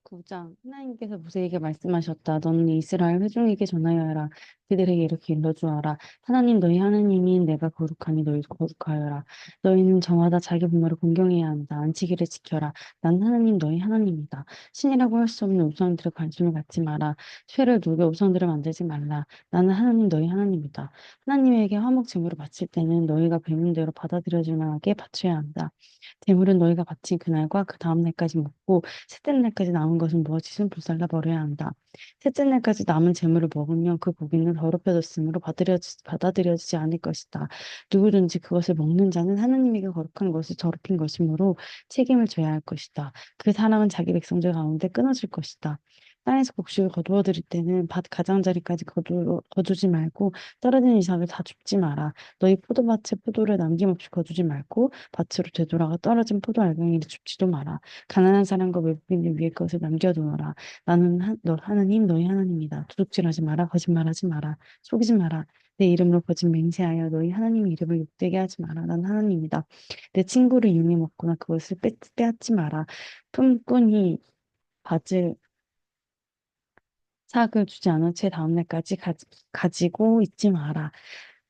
19장 하나님께서 모세에게 말씀하셨다. 너는 이스라엘 회중에게 전하여라. 그들에게 이렇게 일러주어라. 하나님 너희 하나님인 내가 거룩하니 너희도 거룩하여라. 너희는 저마다 자기 부모를 공경해야 한다. 안치기를 지켜라. 난 하나님 너희 하나님이다. 신이라고 할 수 없는 우상들을 관심을 갖지 마라. 쇠를 녹여 우상들을 만들지 말라. 나는 하나님 너희 하나님이다. 하나님에게 화목 제물을 바칠 때는 너희가 배운 대로 받아들여질 만하게 바쳐야 한다. 재물은 너희가 바친 그날과 그 다음 날까지 먹고 셋째 날까지 남은 것은 무엇이든 불살라 버려야 한다. 셋째 날까지 남은 재물을 먹으면 그 고기는 더럽혀졌으므로 받아들여지지 않을 것이다. 누구든지 그것을 먹는 자는 하나님에게 거룩한 것을 더럽힌 것이므로 책임을 져야 할 것이다. 그 사람은 자기 백성들 가운데 끊어질 것이다. 땅에서 곡식을 거두어 들일 때는 밭 가장자리까지 거두지 말고 떨어진 이삭을 다 줍지 마라. 너희 포도밭에 포도를 남김없이 거두지 말고 밭으로 되돌아가 떨어진 포도 알갱이를 줍지도 마라. 가난한 사람과 외국인을 위해 것을 남겨두어라. 나는 너 하나님 너희 하나님이다. 도둑질하지 마라. 거짓말하지 마라. 속이지 마라. 내 이름으로 거짓 맹세하여 너희 하나님의 이름을 욕되게 하지 마라. 난 하나님이다. 내 친구를 이용해 먹거나 그것을 빼앗지 마라. 품꾼이 밭을 삭을 주지 않은 채 다음날까지 가지고 있지 마라.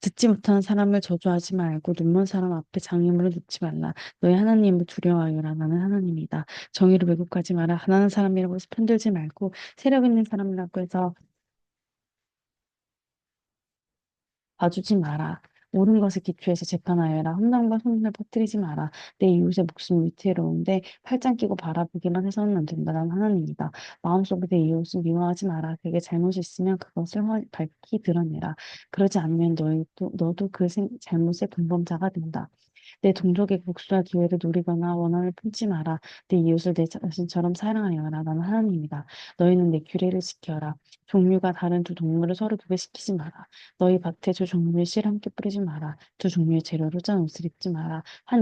듣지 못하는 사람을 저주하지 말고 눈먼 사람 앞에 장애물을 놓지 말라. 너희 하나님을 두려워하여라. 나는 하나님이다. 정의를 왜곡하지 마라. 가난한 사람이라고 해서 편들지 말고 세력 있는 사람이라고 해서 봐주지 마라. 옳은 것을 기초해서 재판하여라. 험담과 소문을 퍼뜨리지 마라. 내 이웃의 목숨이 위태로운데 팔짱 끼고 바라보기만 해서는 안 된다. 난 하나님이다. 마음속에 내 이웃을 미워하지 마라. 그게 잘못이 있으면 그것을 밝히 드러내라. 그러지 않으면 너도 그 잘못의 공범자가 된다. 내 동족에게 복수할 기회를 노리거나 원한을 품지 마라. 내 이웃을 내 자신처럼 사랑하여라. 나는 하나님이다. 너희는 내 규례를 지켜라. 종류가 다른 두 동물을 서로 구별시키지 마라. 너희 밭에 두 종류의 씨를 함께 뿌리지 마라. 두 종류의 재료로 짠 옷을 입지 마라. 한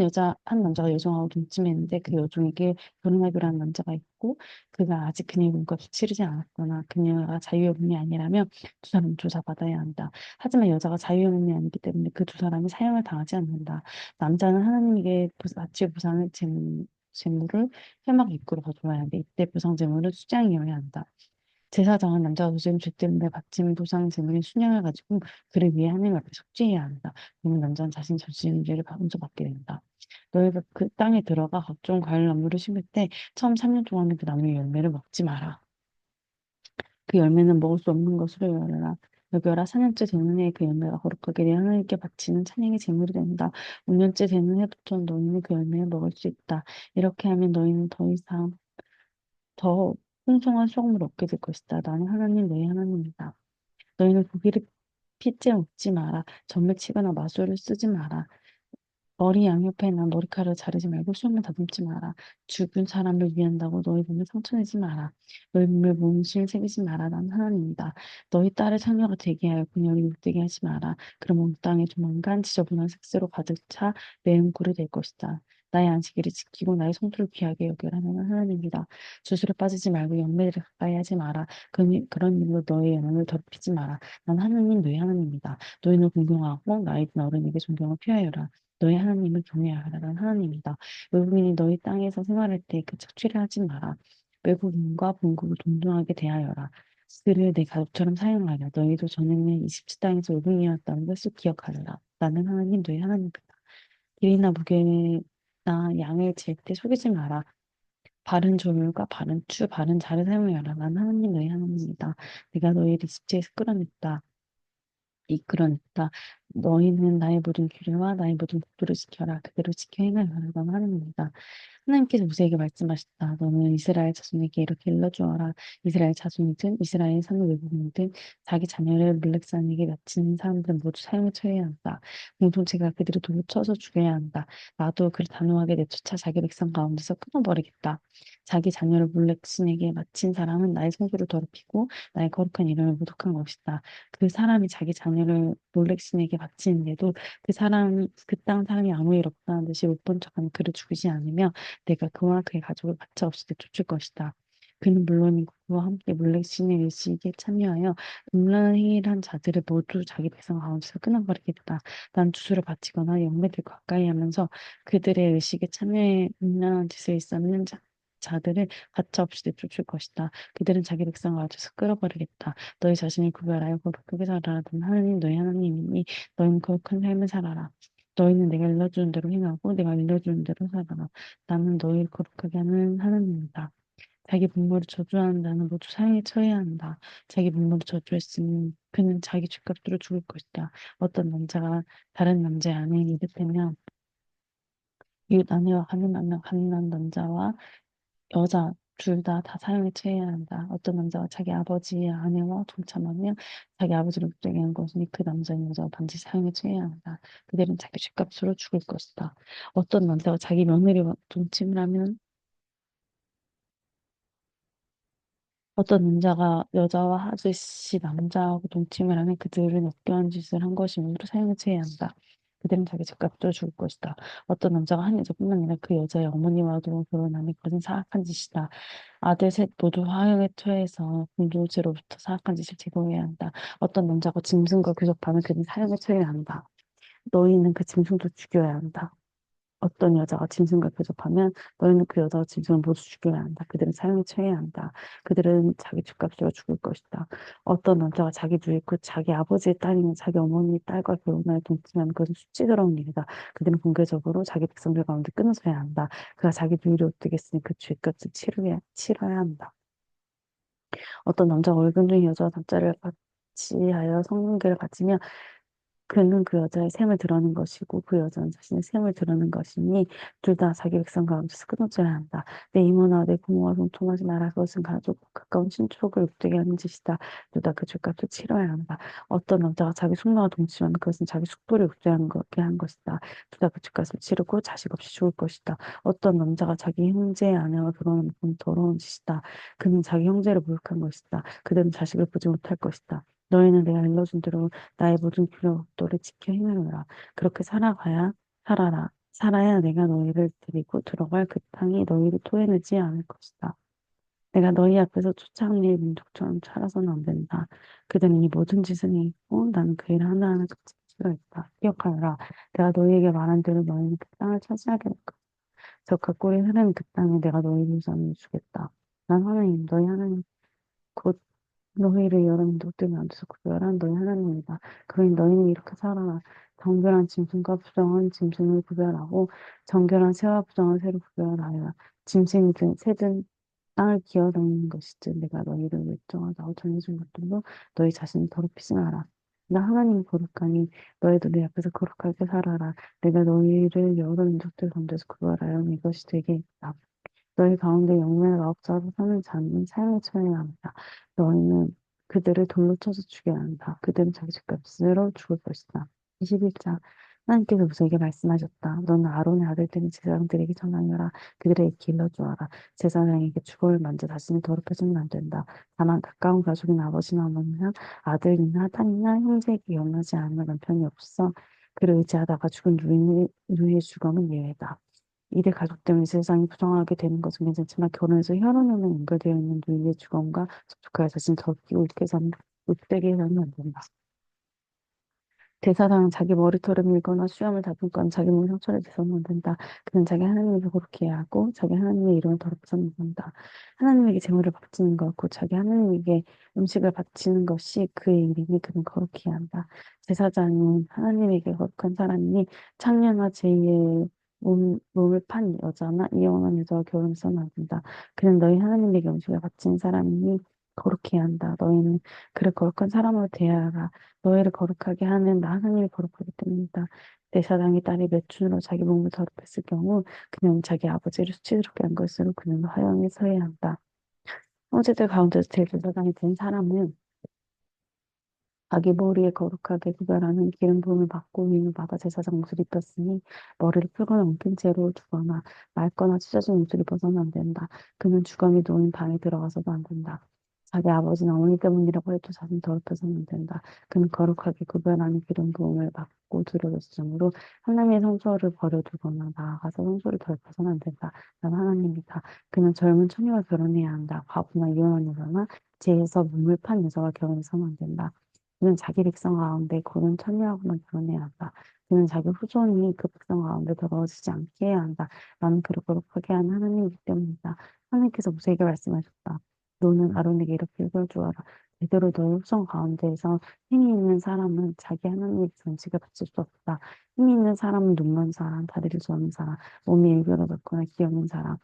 남자가 여종하고 동침했는데 그 여종에게 결혼하기로 한 남자가 있고 그가 아직 그녀의 몸값을 치르지 않았거나 그녀가 자유의 몸이 아니라면 두 사람은 조사받아야 한다. 하지만 여자가 자유의 몸이 아니기 때문에 그 두 사람이 사형을 당하지 않는다. 남자는 하나님에게 바칠 보상 제물을 회막 입구로 가져와야 돼. 이때 보상 제물은 수장이어야 한다. 제사장은 남자가 도저히 죄 때문에 바친 보상 제물인 순양을 가지고 그를 위해 하나님 앞에 속죄해야 한다. 그러면 남자는 자신 자신의 죄를 먼저 받게 된다. 너희가 그 땅에 들어가 각종 과일 나무를 심을 때 처음 3년 동안은 그 나무의 열매를 먹지 마라. 그 열매는 먹을 수 없는 것으로 여겨라. 여겨라 4년째 되는 해에 그 열매가 거룩하게 내 하나님께 바치는 찬양의 제물이 된다. 5년째 되는 해부터 너희는 그 열매를 먹을 수 있다. 이렇게 하면 너희는 더 이상 더 풍성한 수확물을 얻게 될 것이다. 나는 하나님 너희 하나님이다. 너희는 고기를 핏째 먹지 마라. 점을 치거나 마술을 쓰지 마라. 머리 양옆에나 머리카락을 자르지 말고 수염을 다듬지 마라. 죽은 사람을 위한다고 너희 몸을 상처내지 마라. 너희 몸에 문신을 새기지 마라. 난 하나님이다. 너희 딸을 상녀가 되게 하여 그녀를 욕되게 하지 마라. 그럼 온 땅에 조만간 지저분한 색스로 가득 차 매운 굴이 될 것이다. 나의 안식일을 지키고 나의 성도를 귀하게 여겨라. 나는 하나님이다. 주술에 빠지지 말고 영매를 가까이 하지 마라. 그런 일로 너의 영혼을 더럽히지 마라. 난 하나님 너희 하나님이다. 너희는 공경하고 나이 든 어른에게 존경을 표하여라. 너희 하나님을 경외하라. 난 하나님이다. 외국인이 너희 땅에서 생활할 때 그 착취를 하지 마라. 외국인과 본국을 동등하게 대하여라. 그를 내 가족처럼 사용하라. 너희도 전에는 이집트 땅에서 외국인이었다는 것을 기억하라. 나는 하나님 너희 하나님이다. 길이나 무게나 양을 잴 때 속이지 마라. 바른 조물과 바른 바른 자를 사용하여라. 난 하나님 너희 하나님이다. 내가 너희를 이집트에서 끌어냈다. 이끌어냈다. 너희는 나의 모든 규례와 나의 모든 법도를 지켜라. 그대로 지켜 행하여라. 난 하나님이다. 하나님께서 모세에게 말씀하셨다. 너는 이스라엘 자손에게 이렇게 일러주어라. 이스라엘 자손이든 이스라엘 사는 외국인이든 자기 자녀를 몰렉산에게 바치는 사람들은 모두 사형을 처해야 한다. 공동체가 그들을 돌로 쳐서 죽여야 한다. 나도 그를 단호하게 내쫓아 자기 백성 가운데서 끊어버리겠다. 자기 자녀를 몰렉신에게 바친 사람은 나의 성소를 더럽히고 나의 거룩한 이름을 모독한 것이다. 그 사람이 자기 자녀를 몰렉신에게 바치는데도 그 땅 사람이 아무 일 없다는 듯이 못 본 척하면 그를 죽이지 않으며 내가 그와 그의 가족을 가차 없이 내쫓을 것이다. 그는 물론이고 그와 함께 몰렉신의 일식에 참여하여 음란한 행위를 한 자들을 모두 자기 백성 가운데서 끊어버리겠다. 난 주수를 바치거나 영매들 가까이 하면서 그들의 의식에 참여해 음란한 짓을 일삼는 자 자들을 가차없이 내쫓을 것이다. 그들은 자기 백성을 아주서 끌어버리겠다. 너희 자신을 구별하여 거룩하게 살아라. 넌 하나님 너희 하나님이니 너희는 거룩한 삶을 살아라. 너희는 내가 일러주는 대로 행하고 내가 일러주는 대로 살아라. 나는 너희를 거룩하게 하는 하나님이다. 자기 부모를 저주하는 자는 모두 사형에 처해야 한다. 자기 부모를 저주했으면 그는 자기 죗값으로 죽을 것이다. 어떤 남자가 다른 남자의 아내에 이르되면 이웃 아내와 가늠한 남자와 여자 둘 다 사형에 처해야 한다. 어떤 남자가 자기 아버지의 아내와 동참하며 자기 아버지를 못되게 한 것이니 그 남자인 여자가 반드시 사형에 처해야 한다. 그들은 자기 죗값으로 죽을 것이다. 어떤 남자가 자기 며느리와 동침을 하면 어떤 남자가 여자와 하듯이 남자하고 동침을 하면 그들은 역겨운 짓을 한 것이므로 사형에 처해야 한다. 그들은 자기 죗값으로 죽을 것이다. 어떤 남자가 한 여자뿐만 아니라 그 여자의 어머니와도 결혼하면 그것은 사악한 짓이다. 아들 셋 모두 화형에 처해서 공동체로부터 사악한 짓을 제거해야 한다. 어떤 남자가 짐승과 교접하면 그는 사형에 처해야 한다. 너희는 그 짐승도 죽여야 한다. 어떤 여자가 짐승과 교접하면 너희는 그 여자와 짐승을 모두 죽여야 한다. 그들은 사형에 처해야 한다. 그들은 자기 죗값으로 죽을 것이다. 어떤 남자가 자기 누이 곧 자기 아버지의 딸이면 자기 어머니의 딸과 결혼하여 동침하면 그것은 수치스러운 일이다. 그들은 공개적으로 자기 백성들 가운데 끊어져야 한다. 그가 자기 누이를 얻겠으니 그 죄값을 치러야 한다. 어떤 남자가 월급 중에 여자와 남자를 같이 하여 성관계를 가지며 그는 그 여자의 셈을 드러낸 것이고 그 여자는 자신의 셈을 드러낸 것이니 둘 다 자기 백성 가운데서 끊어져야 한다. 내 이모나 내 부모와 동통하지 마라. 그것은 가족 가까운 친족을 욕되게 하는 짓이다. 둘 다 그 죄값을 치러야 한다. 어떤 남자가 자기 숙모와 동침하면 그것은 자기 숙부를 욕되게 한 것이다. 둘 다 그 죄값을 치르고 자식 없이 죽을 것이다. 어떤 남자가 자기 형제의 아내와 결혼하면 그건 더러운 짓이다. 그는 자기 형제를 모욕한 것이다. 그들은 자식을 보지 못할 것이다. 너희는 내가 일러준 대로 나의 모든 규례법도를 지켜 행하노라. 그렇게 살아라. 살아야 내가 너희를 데리고 들어갈 그 땅이 너희를 토해내지 않을 것이다. 내가 너희 앞에서 쫓아내는 민족처럼 살아서는 안 된다. 그들은 이 모든 짓을 행했고 나는 그 일 하나하나 끝을 싫어했다. 기억하여라. 내가 너희에게 말한 대로 너희는 그 땅을 차지하게 될 것이다. 저 각골이 흐르는 그 땅에 내가 너희를 우선을 주겠다. 난 하나님, 너희 하나님 곧 너희를 여러 민족들이 앉아서 구별한 너희 하나님이다. 그러니 너희는 이렇게 살아라. 정결한 짐승과 부정한 짐승을 구별하고 정결한 새와 부정한 새를 구별하여라. 짐승이든 새든 땅을 기어다니는 것이든 내가 너희를 멸종하다고 정해준 것들로 너희 자신을 더럽히지 마라. 나 하나님 거룩하니 너희도 내 앞에서 거룩하게 살아라. 내가 너희를 여러 민족들 가운데서 구별하여 이것이 되게 있다. 너희 가운데 영문을 마법사로 사는 자는 사형에 처해야 한다. 너희는 그들을 돌로 쳐서 죽여야 한다. 그들은 자기 집값으로 죽을 것이다. 21장 하나님께서 모세에게 말씀하셨다. 너는 아론의 아들들인 제사장들에게 전하여라. 그들에게 길러주어라. 제사장에게 주거를 만져 자신을 더럽혀서는 안 된다. 다만 가까운 가족인 아버지나 어머니나 아들이나 딸이나 형제에게 연하지 않은 남편이 없어 그를 의지하다가 죽은 누이의 주검은 예외다. 이들 가족 때문에 세상이 부정하게 되는 것은 괜찮지만 결혼해서 혈연으로 연결되어 있는 누이의 주검과 접촉하여 자신을 더럽히고 웃되게 해서는 안 된다. 대사장은 자기 머리털을 밀거나 수염을 다듬거나 자기 몸에 상처를 내서는 안 된다. 그는 자기 하나님을 거룩히 해야 하고 자기 하나님의 이름을 더럽혀서는 안 된다. 하나님에게 제물을 바치는 것, 곧 자기 하나님에게 음식을 바치는 것이 그의 일이니 그는 거룩히 해야 한다. 제사장은 하나님에게 거룩한 사람이니 창녀나 제2의 몸을 판 여자나 이혼한 여자와 결혼해서는 안 된다. 그는 너희 하나님에게 음식을 바치는 사람이니 거룩히 해야 한다. 너희는 그를 거룩한 사람으로 대하라. 너희를 거룩하게 하는 나 하나님이 거룩하기 때문이다. 내 사랑의 딸이 매춘으로 자기 몸을 더럽혔을 경우 그는 자기 아버지를 수치스럽게 한 것으로 그는 화형에 서야 한다. 형제들 가운데서 제일 제사장이 된 사람은 자기 머리에 거룩하게 구별하는 기름 부음을 받고 위임을 받아 제사장 옷을 입혔으니 머리를 풀거나 엉킨 채로 두거나 맑거나 찢어진 옷을 입어서는 안 된다. 그는 주검이 놓인 방에 들어가서도 안 된다. 자기 아버지나 어머니 때문이라고 해도 자신을 더럽혀서는 안 된다. 그는 거룩하게 구별하는 기름 부음을 받고 두려웠으므로 하나님의 성소를 버려두거나 나아가서 성소를 더럽혀서는 안 된다. 난 하나님이다. 그는 젊은 처녀와 결혼해야 한다. 과부나 이혼한 여자나 죄에서 몸을 판 여자와 결혼해서는 안 된다. 그는 자기 백성 가운데 고른 처녀하고만 결혼해야 한다. 그는 자기 후손이 그 백성 가운데 더러워지지 않게 해야 한다. 나는 그를 거룩하게 하는 하나님이기 때문이다. 하나님께서 모세에게 말씀하셨다. 너는 아론에게 이렇게 읽어주어라. 제대로 너의 후손 가운데에서 힘이 있는 사람은 자기 하나님의 전직을 바칠 수 없다. 힘이 있는 사람은 눈먼 사람, 다리를 저는 사람, 몸이 일그러졌거나 기없는 사람,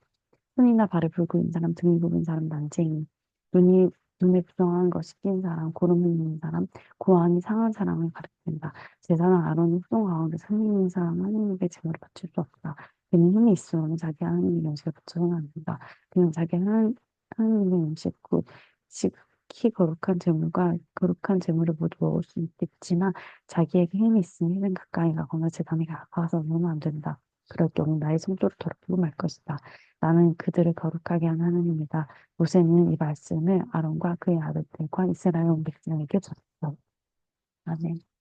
손이나 발에 불 굽은 사람, 등이 굽은 사람, 난쟁이, 눈이 눈에 부정한 것이 낀 사람, 고름이 있는 사람, 고안이 상한 사람을 가리킨다. 제사장 아론은 후손 가운데서 힘이 있는 사람 하나님께 제물을 바칠 수 없다. 그는 힘이 있으면 자기 하나님의 음식을 바쳐서는 안 된다. 그는 자기 하나님의 음식 곧 지극히 거룩한 재물과 거룩한 재물을 모두 먹을 수 있겠지만 자기에게 힘이 있으니 힘은 가까이 가거나 재단에 가까워서는 안 된다. 그럴 경우 나의 성도를 더럽히고 말 것이다. 나는 그들을 거룩하게 한 하나님이다. 모세는 이 말씀을 아론과 그의 아들들과 이스라엘 온 백성에게 전했다. 아멘.